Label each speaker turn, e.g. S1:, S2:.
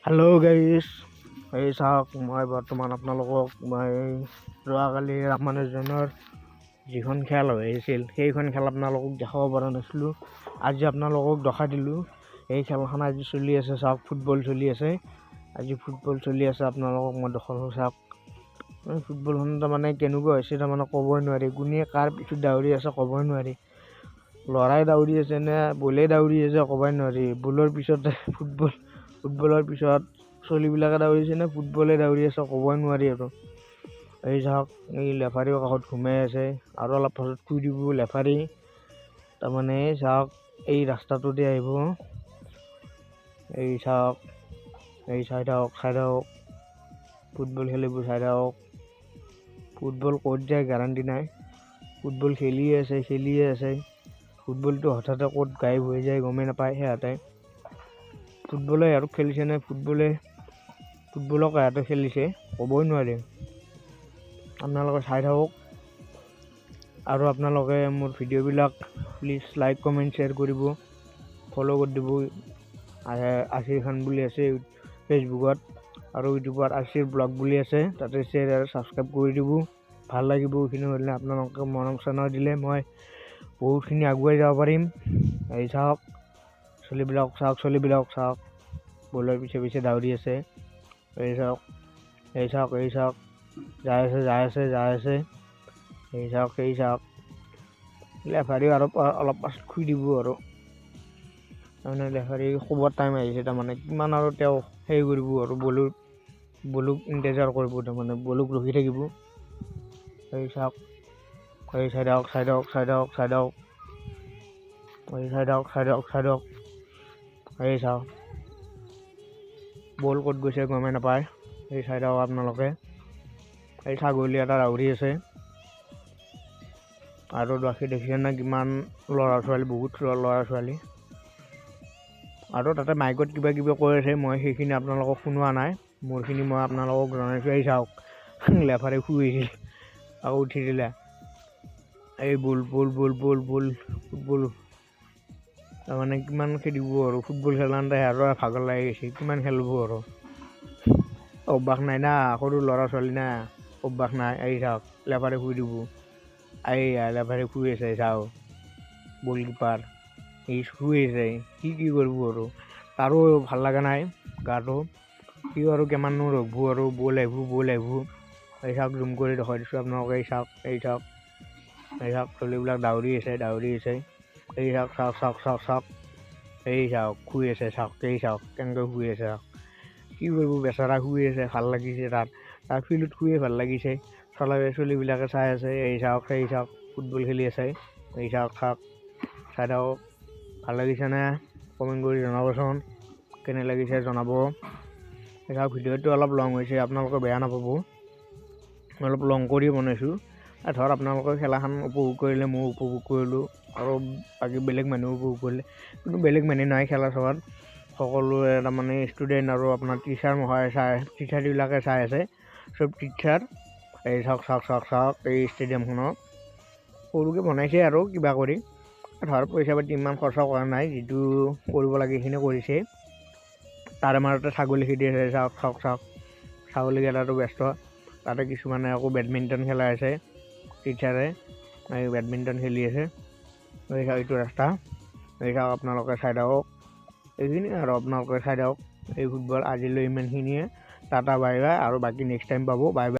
S1: Hello' গাইছ, এই চাওক মই বৰ্তমান আপোনালোকক যোৱাকালি ৰামানুজনৰ যিখন খেল হৈ আছিল সেইখন খেল আপোনালোকক দেখাব পৰা নাছিলোঁ। আজি আপোনালোকক দেখাই দিলোঁ। এই খেলখন আজি চলি আছে, চাওক ফুটবল চলি আছে। আজি ফুটবল চলি আছে, আপোনালোকক মই দেখালোঁ। চাওক ফুটবলখন তাৰমানে কেনেকুৱা হৈছে তাৰমানে ক'বই নোৱাৰি। কোনে কাৰ পিছত দাউৰি আছে ক'বই নোৱাৰি। ল'ৰাই দাউৰি আছে নে বলে দাউৰি আছে ক'বই নোৱাৰি। বলৰ পিছতে ফুটবলৰ পিছত চলিবিলাকে দাউৰিছে নে ফুটবলে দাউৰি আছে ক'বই নোৱাৰি। আৰু এই চাওক, এই লেফাৰীও কাষত ঘুমাই আছে, আৰু অলপ পাছত শুই দিব লেফাৰী। তাৰমানে চাওক, এই ৰাস্তাটোতে আহিব। এই চাওক, এই চাই থাকক ফুটবল খেলিব, চাই থাকক। ফুটবল ক'ত যায় গেৰাণ্টি নাই। ফুটবল খেলিয়ে আছে। ফুটবলটো হঠাতে ক'ত গায়ব হৈ যায় গমেই নাপায় সিহঁতে। ফুটবলে আৰু খেলিছে নে ফুটবলক সিহঁতে খেলিছে ক'বই নোৱাৰে। আপোনালোকে চাই থাকক, আৰু আপোনালোকে মোৰ ভিডিঅ'বিলাক প্লিজ লাইক কমেণ্ট শ্বেয়াৰ কৰিব, ফ'ল' কৰি দিব। আছিৰ খান বুলি আছে ফেচবুকত, আৰু ইউটিউবত আছিৰ ব্লগ বুলি আছে, তাতে শ্বেয়াৰ আৰু ছাবস্ক্ৰাইব কৰি দিব। ভাল লাগিব এইখিনি হ'লে। আপোনালোকে মৰম চেনেহ দিলে মই বহুতখিনি আগুৱাই যাব পাৰিম। এই চাওক চলিবিলাক চাওক, বলৰ পিছে দাউৰি আছে। এই চাওক যাই আছে। এই চাওক লেফাৰীও আৰু অলপ পাছত শুই দিব। আৰু তাৰমানে লেফাৰী শুবৰ টাইম আহিছে, তাৰমানে কিমান আৰু তেওঁ সেই কৰিব আৰু বলুক ইণ্টেজাৰ কৰিব, তাৰমানে বলুক ৰখি থাকিব। এই চাওক, চাই থাকক। এই চাওক, বল ক'ত গৈছে গমেই নাপায়। এই চাই থাকক আপোনালোকে। এই ছাগলী এটা দাউৰি আছে, আৰু দেখিছে না কিমান ল'ৰা ছোৱালী, বহুত ল'ৰা ছোৱালী। আৰু তাতে মাইকত কিবা কিবি কৈ আছে, মই সেইখিনি আপোনালোকক শুনোৱা নাই। মোৰখিনি মই আপোনালোকক জনাইছোঁ। এই চাওক, লেফাৰী শুই আছিল, আকৌ উঠি দিলে। এই বল ফুটবল তাৰমানে কিমান খেলিব আৰু। ফুটবল খেলাওঁতে আৰু ভাগৰ লাগি গৈছে, কিমান খেলিব আৰু। অভ্যাস নাই না, সৰু ল'ৰা ছোৱালী না, অভ্যাস নাই। এই চাওক, লেফাৰী শুই দিব। লেফাৰী শুই আছে, চাওক গ'ল কিপাৰ এই শুই আছে। কি কৰিব আৰু, তাৰো ভাল লগা নাই গাটো। সি আৰু কিমাননো ৰখিব আৰু, বল আহিব। এই চাওক, জুম কৰি দেখাই দিছোঁ আপোনালোকে। এই চাওক চলিবিলাক দাউৰি আছে। এই চাওক, এই চাওক শুই আছে। এই চাওক কেনেকৈ শুই আছে। চাওক কি কৰিব, বেচেৰা শুই আছে, ভাল লাগিছে তাৰ ফিল্ডত শুয়ে ভাল লাগিছে। চলিবিলাকে চাই আছে। এই চাওক ফুটবল খেলি আছে। এই চাওক চাই থাকক। ভাল লাগিছেনে কমেণ্ট কৰি জনাবচোন, কেনে লাগিছে জনাব। এই চাওক, ভিডিঅ'টো অলপ লং হৈছে, আপোনালোকে বেয়া নাপাব। মই অলপ লং কৰি বনাইছোঁ। ধৰ আপোনালোকে খেলাখন উপভোগ কৰিলে, ময়ো উপভোগ কৰিলোঁ, আৰু বাকী বেলেগ মানুহে উপভোগ কৰিলে। কিন্তু বেলেগ মানুহ নাই খেলা চোৱাত, সকলোৱে তাৰমানে ষ্টুডেণ্ট আৰু আপোনাৰ টিচাৰবিলাকে চাই আছে, চব টিচাৰ। এই চাওক এই ষ্টেডিয়ামখনত সৰুকৈ বনাইছে আৰু কিবা কৰি। ধৰ পইচা পাতি ইমান খৰচা কৰা নাই, যিটো কৰিব লাগে সেইখিনি কৰিছে। তাৰে মাজতে ছাগলী খেদি আছে। চাওক ছাগলীকেইটাতো ব্যস্ত। তাতে কিছুমানে আকৌ বেডমিণ্টন খেলাই আছে, টিচাৰে এই বেডমিণ্টন খেলি আছে। এই চাওক, এইটো ৰাস্তা। এই চাওক, আপোনালোকে চাই থাকক। এইখিনিয়ে আৰু আপোনালোকে চাই থাকক। এই ফুটবল আজিলৈ ইমানখিনিয়ে। টাটা বাই বাই, আৰু বাকী নেক্সট টাইম পাব। Bye bye.